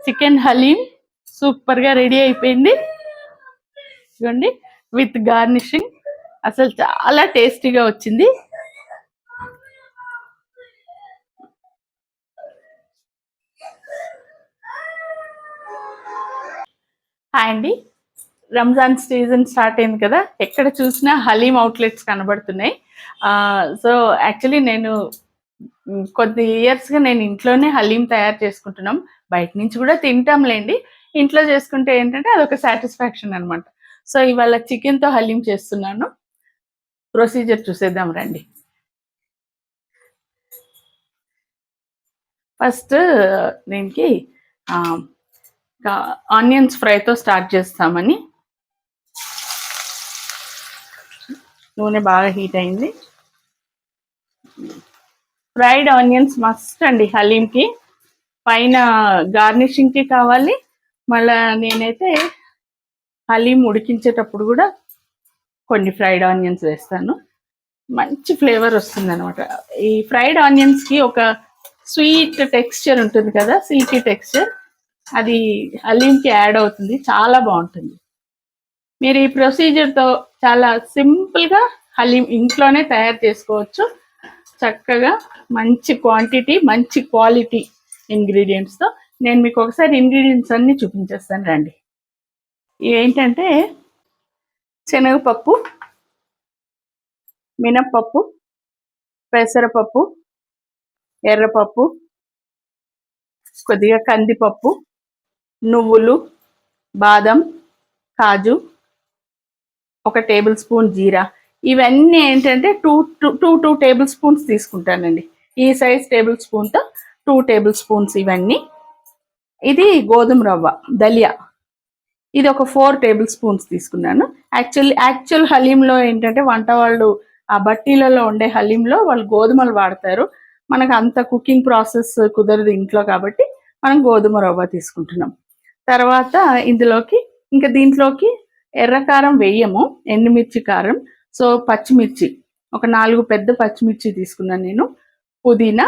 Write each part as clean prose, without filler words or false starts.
Chicken haleem సూపర్గా ready అయిపోయింది. చూడండి, విత్ గార్నిషింగ్ అసలు చాలా టేస్టీగా వచ్చింది. హాయ్ అండి, రంజాన్ సీజన్ స్టార్ట్ అయింది కదా, ఎక్కడ చూసినా హలీం అవుట్లెట్స్ కనబడుతున్నాయి. సో యాక్చువల్లీ నేను కొద్ది ఇయర్స్గా నేను ఇంట్లోనే హలీం తయారు చేసుకుంటున్నాం. బయట నుంచి కూడా తింటాంలేండి, ఇంట్లో చేసుకుంటే ఏంటంటే అదొక సాటిస్ఫాక్షన్ అనమాట. సో ఇవాళ చికెన్తో హలీం చేస్తున్నాను. ప్రొసీజర్ చూసేద్దాం రండి. ఫస్ట్ దీనికి ఆనియన్స్ ఫ్రైతో స్టార్ట్ చేస్తామని నూనె బాగా హీట్ అయింది. ఫ్రైడ్ ఆనియన్స్ మస్ట్ అండి హలీంకి, పైన గార్నిషింగ్కి కావాలి. మళ్ళీ నేనైతే హలీం ఉడికించేటప్పుడు కూడా కొన్ని ఫ్రైడ్ ఆనియన్స్ వేస్తాను, మంచి ఫ్లేవర్ వస్తుంది అనమాట. ఈ ఫ్రైడ్ ఆనియన్స్కి ఒక స్వీట్ టెక్స్చర్ ఉంటుంది కదా, సిల్కీ టెక్స్చర్, అది హలీంకి యాడ్ అవుతుంది, చాలా బాగుంటుంది. మీరు ఈ ప్రొసీజర్తో చాలా సింపుల్గా హలీం ఇంట్లోనే తయారు చేసుకోవచ్చు. చక్కగా మంచి క్వాంటిటీ, మంచి క్వాలిటీ ఇంగ్రీడియంట్స్తో. నేను మీకు ఒకసారి ఇంగ్రీడియంట్స్ అన్నీ చూపించేస్తాను రండి. ఇవేంటంటే శనగపప్పు, మినప్పప్పు, పెసరపప్పు, ఎర్రపప్పు, కొద్దిగా కందిపప్పు, నువ్వులు, బాదం, కాజు, 1 టేబుల్ స్పూన్ జీరా. ఇవన్నీ ఏంటంటే టూ టేబుల్ స్పూన్స్ తీసుకుంటానండి. ఈ సైజ్ టేబుల్ స్పూన్తో 2 టేబుల్ స్పూన్స్ ఇవన్నీ. ఇది గోధుమ రవ్వ దలియా, ఇది ఒక 4 టేబుల్ స్పూన్స్ తీసుకున్నాను. యాక్చువల్ హలీంలో ఏంటంటే వంట వాళ్ళు ఆ బట్టీలలో ఉండే హలీంలో వాళ్ళు గోధుమలు వాడతారు. మనకు అంత కుకింగ్ ప్రాసెస్ కుదరదు ఇంట్లో, కాబట్టి మనం గోధుమ రవ్వ తీసుకుంటున్నాం. తర్వాత దీంట్లోకి ఎర్రకారం వేయము, ఎండుమిర్చి కారం. సో పచ్చిమిర్చి ఒక 4 పెద్ద పచ్చిమిర్చి తీసుకున్నాను నేను. పుదీనా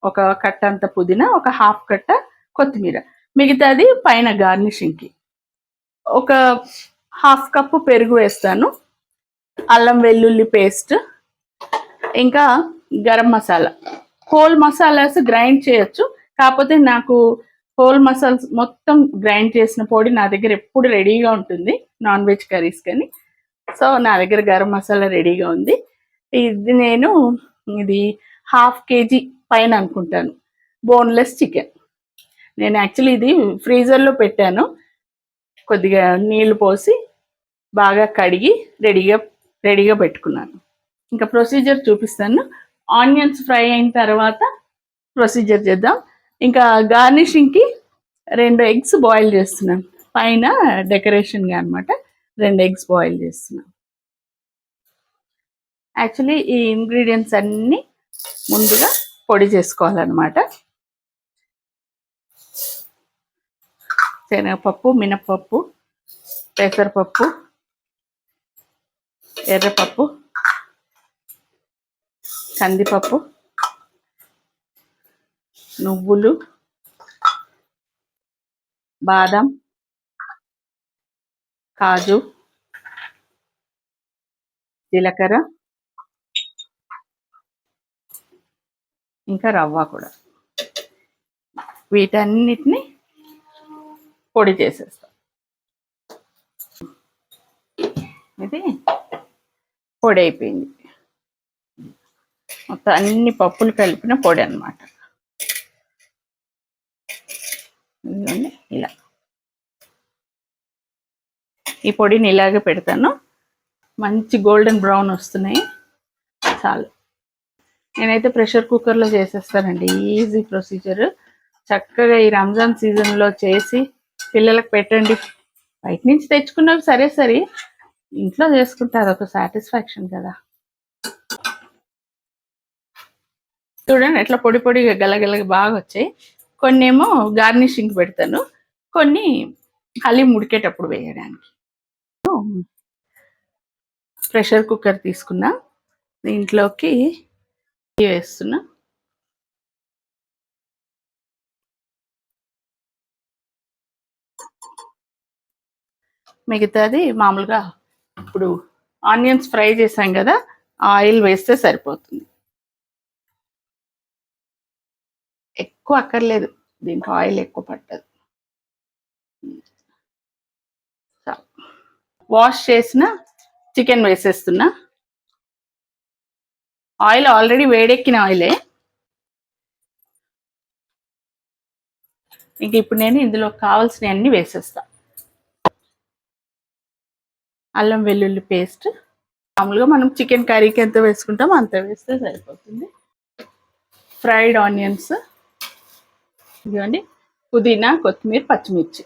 ఒక కట్ట అంత పుదీనా, ఒక హాఫ్ కట్ట కొత్తిమీర, మిగతాది పైన గార్నిషింగ్కి. ఒక హాఫ్ కప్పు పెరుగు వేస్తాను, అల్లం వెల్లుల్లి పేస్ట్, ఇంకా గరం మసాలా. హోల్ మసాలాస్ గ్రైండ్ చేయొచ్చు, కాకపోతే నాకు హోల్ మసాలాస్ మొత్తం గ్రైండ్ చేసిన పొడి నా దగ్గర ఎప్పుడు రెడీగా ఉంటుంది నాన్ వెజ్ కర్రీస్ కానీ. సో నా దగ్గర గరం మసాలా రెడీగా ఉంది. ఇది 1/2 కేజీ పైన అనుకుంటాను బోన్లెస్ చికెన్. నేను యాక్చువల్లీ ఇది ఫ్రీజర్లో పెట్టాను, కొద్దిగా నీళ్లు పోసి బాగా కడిగి రెడీగా పెట్టుకున్నాను. ఇంకా ప్రొసీజర్ చూపిస్తాను. ఆనియన్స్ ఫ్రై అయిన తర్వాత ప్రొసీజర్ చేద్దాం. ఇంకా గార్నిషింగ్కి 2 ఎగ్స్ బాయిల్ చేస్తున్నాను, పైన డెకరేషన్గా అనమాట. 2 ఎగ్స్ బాయిల్ చేస్తున్నాను. యాక్చువల్లీ ఈ ఇంగ్రీడియంట్స్ అన్నీ ముందుగా పొడి చేసుకోవాలన్నమాట. శనగపప్పు, మినప్పప్పు, పెసరపప్పు, ఎర్రపప్పు, కందిపప్పు, నువ్వులు, బాదం, కాజు, జీలకర్ర, ఇంకా రవ్వ కూడా, వీటన్నిటిని పొడి చేసేస్తాం. ఇది పొడి అయిపోయింది, మొత్తం అన్ని పప్పులు కలిపిన పొడి అన్నమాట. ఇలా ఈ పొడిని ఇలాగే పెడతాను, మంచి గోల్డెన్ బ్రౌన్ వస్తున్నాయి చాలు. నేనైతే ప్రెషర్ కుక్కర్లో చేసేస్తానండి, ఈజీ ప్రొసీజర్. చక్కగా ఈ రంజాన్ సీజన్లో చేసి పిల్లలకు పెట్టండి. బయట నుంచి తెచ్చుకున్నవి సరే, ఇంట్లో చేసుకుంటే అదొక సాటిస్ఫాక్షన్ కదా. చూడండి ఎట్లా పొడిగా గలగలగా బాగా వచ్చాయి. కొన్ని ఏమో గార్నిషింగ్ పెడతాను, కొన్ని హలీం ఉడికేటప్పుడు వేయడానికి. ప్రెషర్ కుక్కర్ తీసుకున్నా, దీంట్లోకి వేస్తున్నా. మిగతాది మామూలుగా ఇప్పుడు ఆనియన్స్ ఫ్రై చేసాం కదా, ఆయిల్ వేస్తే సరిపోతుంది. ఎక్కువ అక్కర్లేదు, దీంట్లో ఆయిల్ ఎక్కువ పట్టదు. వాష్ చేసిన చికెన్ వేసేస్తున్నా. ఆయిల్ ఆల్రెడీ వేడెక్కిన ఆయిలే. ఇంక ఇప్పుడు నేను ఇందులో కావాల్సినవన్నీ వేసేస్తా. అల్లం వెల్లుల్లి పేస్ట్ మామూలుగా మనం చికెన్ కర్రీకి ఎంత వేసుకుంటామో అంత వేస్తే సరిపోతుంది. ఫ్రైడ్ ఆనియన్స్, ఇదిగోండి, పుదీనా, కొత్తిమీర, పచ్చిమిర్చి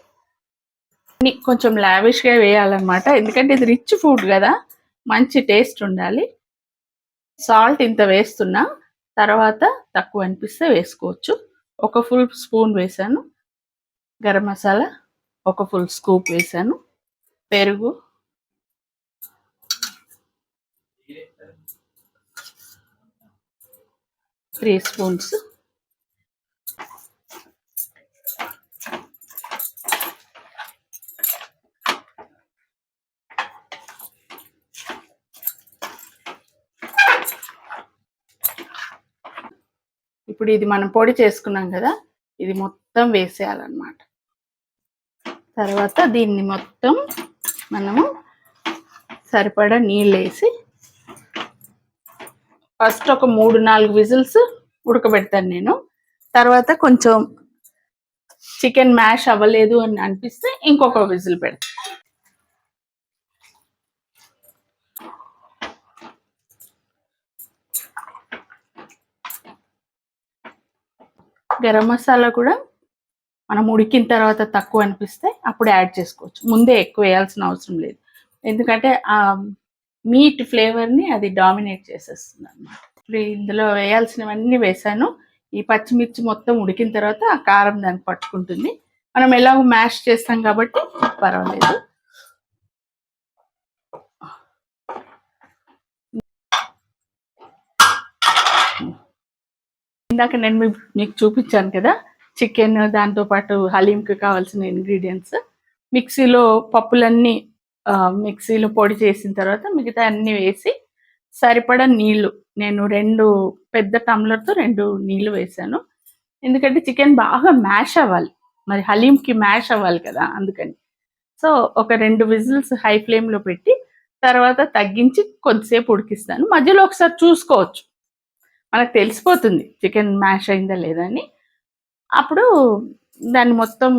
కొంచెం లావిష్గా వేయాలన్నమాట, ఎందుకంటే ఇది రిచ్ ఫుడ్ కదా, మంచి టేస్ట్ ఉండాలి. సాల్ట్ ఇంత వేస్తున్నా, తర్వాత తక్కువ అనిపిస్తే వేసుకోవచ్చు. ఒక ఫుల్ స్పూన్ వేసాను. గరం మసాలా ఒక ఫుల్ స్కూప్ వేసాను. పెరుగు 3 స్పూన్స్. ఇప్పుడు ఇది మనం పొడి చేసుకున్నాం కదా, ఇది మొత్తం వేసేయాలన్నమాట. తర్వాత దీన్ని మొత్తం మనము సరిపడా నీళ్ళు వేసి ఫస్ట్ ఒక 3-4 విజిల్స్ ఉడకబెడతాను నేను. తర్వాత కొంచెం చికెన్ మ్యాష్ అవ్వలేదు అని అనిపిస్తే ఇంకొక విజిల్ పెడతాను. గరం మసాలా కూడా మనం ఉడికిన తర్వాత తక్కువ అనిపిస్తే అప్పుడు యాడ్ చేసుకోవచ్చు, ముందే ఎక్కువ వేయాల్సిన అవసరం లేదు, ఎందుకంటే ఆ మీట్ ఫ్లేవర్ని అది డామినేట్ చేసేస్తుంది అన్నమాట. ఇప్పుడు ఇందులో వేయాల్సినవన్నీ వేసాను. ఈ పచ్చిమిర్చి మొత్తం ఉడికిన తర్వాత ఆ కారం దానికి పట్టుకుంటుంది. మనం ఎలాగో మ్యాష్ చేస్తాం కాబట్టి పర్వాలేదు. ఇందాక నేను మీకు చూపించాను కదా చికెన్, దాంతోపాటు హలీంకి కావాల్సిన ఇంగ్రీడియంట్స్. మిక్సీలో పప్పులన్నీ మిక్సీలో పొడి చేసిన తర్వాత మిగతా అన్నీ వేసి సరిపడా నీళ్లు, నేను 2 పెద్ద టమ్లర్తో 2 నీళ్లు వేసాను, ఎందుకంటే చికెన్ బాగా మ్యాష్ అవ్వాలి, మరి హలీంకి మ్యాష్ అవ్వాలి కదా, అందుకని. సో ఒక 2 విజిల్స్ హై ఫ్లేమ్లో పెట్టి తర్వాత తగ్గించి కొద్దిసేపు ఉడికిస్తాను. మధ్యలో ఒకసారి చూసుకోవచ్చు, మనకు తెలిసిపోతుంది చికెన్ మ్యాష్ అయిందా లేదా అని. అప్పుడు దాన్ని మొత్తం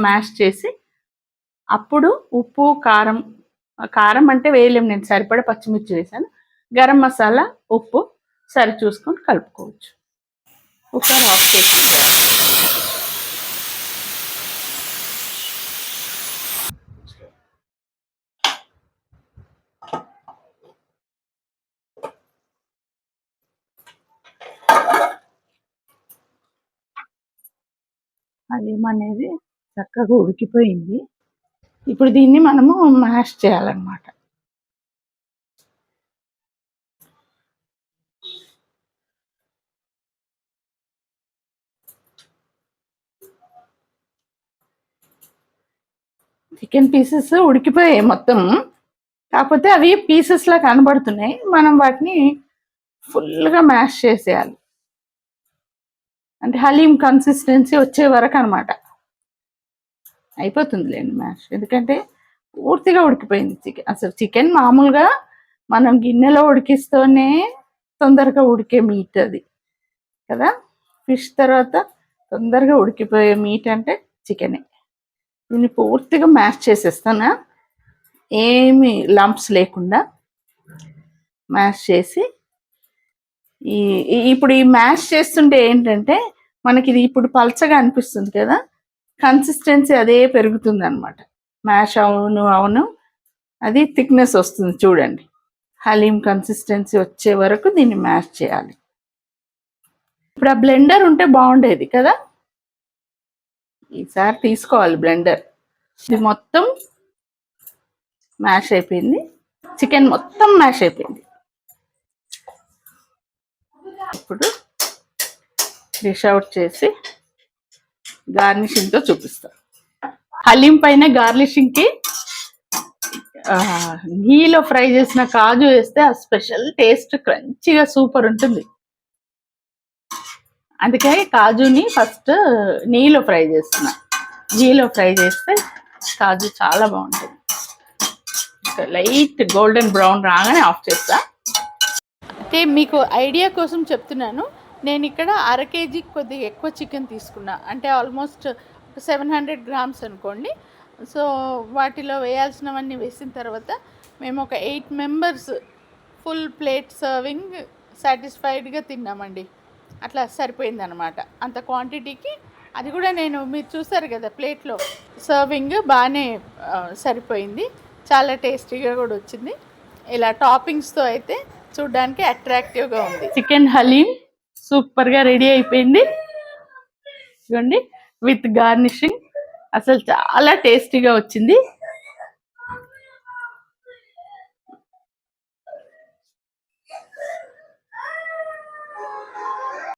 మ్యాష్ చేసి అప్పుడు ఉప్పు, కారం అంటే వేయలేము, నేను సరిపడా పచ్చిమిర్చి వేసాను. గరం మసాలా, ఉప్పు సరి చూసుకొని కలుపుకోవచ్చు. కుక్కర్ ఆఫ్ చేసుకుంటాను. హలీం అనేది చక్కగా ఉడికిపోయింది. ఇప్పుడు దీన్ని మనము మ్యాష్ చేయాలన్నమాట. చికెన్ పీసెస్ ఉడికిపోయాయి మొత్తం, కాకపోతే అవి పీసెస్లా కనబడుతున్నాయి. మనం వాటిని ఫుల్గా మ్యాష్ చేసేయాలి, అంటే హలీం కన్సిస్టెన్సీ వచ్చే వరకు అనమాట. అయిపోతుందిలేండి మ్యాష్, ఎందుకంటే పూర్తిగా ఉడికిపోయింది చికెన్. అసలు చికెన్ మామూలుగా మనం గిన్నెలో ఉడికిస్తూనే తొందరగా ఉడికే మీట్ అది కదా. ఫిష్ తర్వాత తొందరగా ఉడికిపోయే మీట్ అంటే చికెనే. దీన్ని పూర్తిగా మ్యాష్ చేసేస్తానా, ఏమి లంప్స్ లేకుండా మ్యాష్ చేసి ఇప్పుడు ఈ మ్యాష్ చేస్తుంటే ఏంటంటే మనకి ఇది ఇప్పుడు పల్చగా అనిపిస్తుంది కదా, కన్సిస్టెన్సీ అదే పెరుగుతుంది అనమాట. మ్యాష్ అవును అది థిక్నెస్ వస్తుంది చూడండి. హలీం కన్సిస్టెన్సీ వచ్చే వరకు దీన్ని మ్యాష్ చేయాలి. ఇప్పుడు ఆ బ్లెండర్ ఉంటే బాగుండేది కదా, ఈసారి తీసుకోవాలి బ్లెండర్. ఇది మొత్తం మ్యాష్ అయిపోయింది, చికెన్ మొత్తం మ్యాష్ అయిపోయింది. ఇప్పుడు డిష్ అవుట్ చేసి గార్నిషింగ్తో చూపిస్తాను. హలీం పైన గార్లిషింగ్ కి ఘీలో ఫ్రై చేసిన కాజు వేస్తే ఆ స్పెషల్ టేస్ట్ క్రంచిగా సూపర్ ఉంటుంది. అందుకే కాజుని ఫస్ట్ నెయ్యిలో ఫ్రై చేస్తున్నా. ఘీలో ఫ్రై చేస్తే కాజు చాలా బాగుంటుంది. లైట్ గోల్డెన్ బ్రౌన్ రాగానే ఆఫ్ చేస్తా. అంటే మీకు ఐడియా కోసం చెప్తున్నాను. నేను ఇక్కడ 1/2 kg కొద్దిగా ఎక్కువ చికెన్ తీసుకున్నా, అంటే ఆల్మోస్ట్ 700 grams అనుకోండి. సో వాటిలో వేయాల్సినవన్నీ వేసిన తర్వాత మేము ఒక 8 members ఫుల్ ప్లేట్ సర్వింగ్ సాటిస్ఫైడ్గా తిన్నామండి. అట్లా సరిపోయిందనమాట అంత క్వాంటిటీకి. అది కూడా నేను మీరు చూసారు కదా ప్లేట్లో సర్వింగ్ బాగానే సరిపోయింది. చాలా టేస్టీగా కూడా వచ్చింది. ఇలా టాపింగ్స్తో అయితే చూడ్డానికి అట్రాక్టివ్గా ఉంది. చికెన్ హలీం సూపర్గా రెడీ అయిపోయింది. ఇవ్వండి విత్ గార్నిషింగ్, అసలు చాలా టేస్టీగా వచ్చింది.